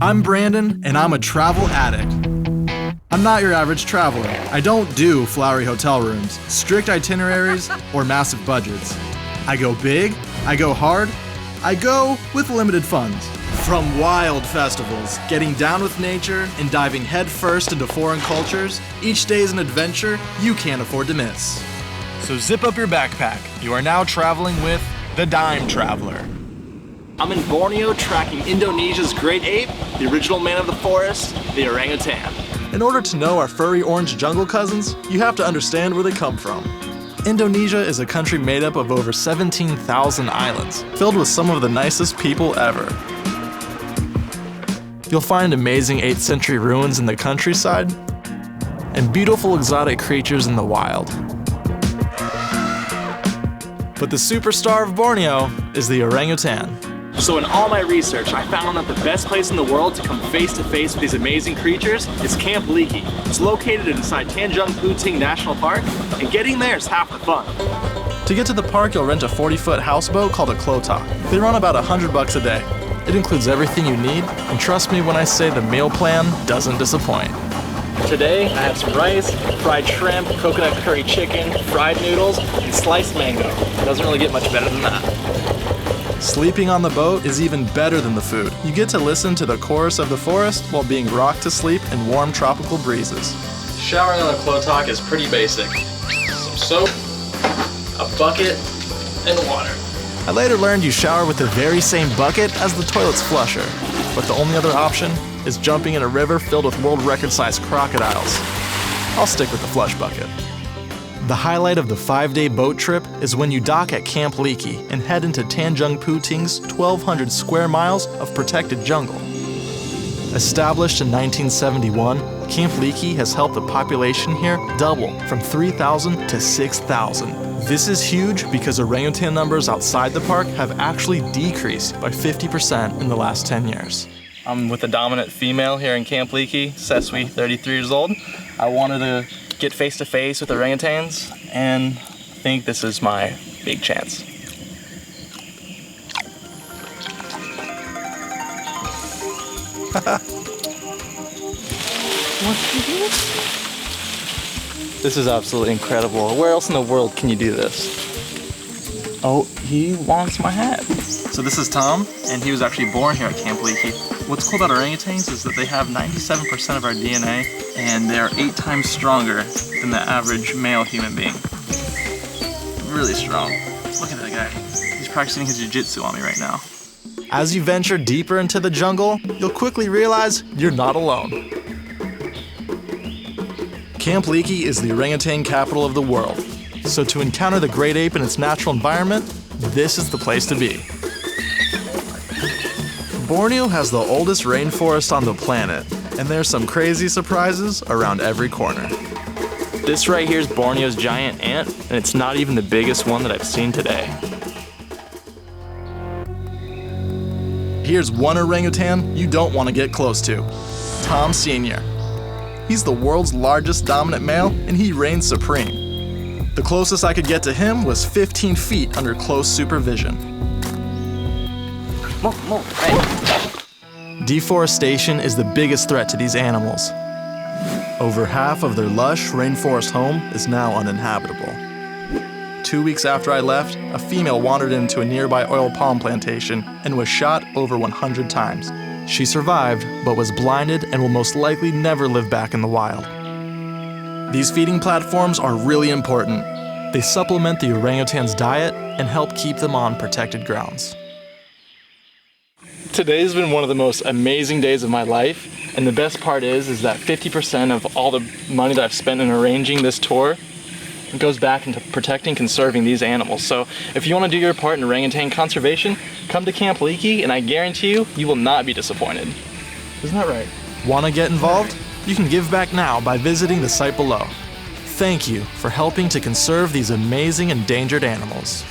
I'm Brandon, and I'm a travel addict. I'm not your average traveler. I don't do flowery hotel rooms, strict itineraries, or massive budgets. I go big, I go hard, I go with limited funds. From wild festivals, getting down with nature, and diving headfirst into foreign cultures, each day is an adventure you can't afford to miss. So zip up your backpack. You are now traveling with the Dime Traveler. I'm in Borneo tracking Indonesia's great ape, the original man of the forest, the orangutan. In order to know our furry orange jungle cousins, you have to understand where they come from. Indonesia is a country made up of over 17,000 islands, filled with some of the nicest people ever. You'll find amazing 8th century ruins in the countryside, and beautiful exotic creatures in the wild. But the superstar of Borneo is the orangutan. So in all my research, I found that the best place in the world to come face to face with these amazing creatures is Camp Leakey. It's located inside Tanjung Puting National Park, and getting there is half the fun. To get to the park, you'll rent a 40-foot houseboat called a klotak. They run about $100 a day. It includes everything you need, and trust me when I say the meal plan doesn't disappoint. Today, I have some rice, fried shrimp, coconut curry chicken, fried noodles, and sliced mango. It doesn't really get much better than that. Sleeping on the boat is even better than the food. You get to listen to the chorus of the forest while being rocked to sleep in warm tropical breezes. Showering on the klotak is pretty basic. Some soap, a bucket, and water. I later learned you shower with the very same bucket as the toilet's flusher, but the only other option is jumping in a river filled with world record-sized crocodiles. I'll stick with the flush bucket. The highlight of the 5-day boat trip is when you dock at Camp Leakey and head into Tanjung Puting's 1,200 square miles of protected jungle. Established in 1971, Camp Leakey has helped the population here double from 3,000 to 6,000. This is huge because orangutan numbers outside the park have actually decreased by 50% in the last 10 years. I'm with a dominant female here in Camp Leakey, Seswi, 33 years old. I wanted to get face to face with orangutans, and I think this is my big chance. This is absolutely incredible. Where else in the world can you do this? Oh, he wants my hat. So this is Tom, and he was actually born here at Camp Leakey. What's cool about orangutans is that they have 97% of our DNA, and they are 8 times stronger than the average male human being. Really strong. Look at that guy. He's practicing his jiu-jitsu on me right now. As you venture deeper into the jungle, you'll quickly realize you're not alone. Camp Leakey is the orangutan capital of the world, so to encounter the great ape in its natural environment, this is the place to be. Borneo has the oldest rainforest on the planet, and there's some crazy surprises around every corner. This right here is Borneo's giant ant, and it's not even the biggest one that I've seen today. Here's one orangutan you don't want to get close to, Tom Sr. He's the world's largest dominant male, and he reigns supreme. The closest I could get to him was 15 feet under close supervision. Deforestation is the biggest threat to these animals. Over half of their lush rainforest home is now uninhabitable. 2 weeks after I left, a female wandered into a nearby oil palm plantation and was shot over 100 times. She survived, but was blinded and will most likely never live back in the wild. These feeding platforms are really important. They supplement the orangutan's diet and help keep them on protected grounds. Today's been one of the most amazing days of my life, and the best part is that 50% of all the money that I've spent in arranging this tour goes back into protecting and conserving these animals. So if you want to do your part in orangutan conservation, come to Camp Leakey, and I guarantee you, you will not be disappointed. Isn't that right? Want to get involved? You can give back now by visiting the site below. Thank you for helping to conserve these amazing endangered animals.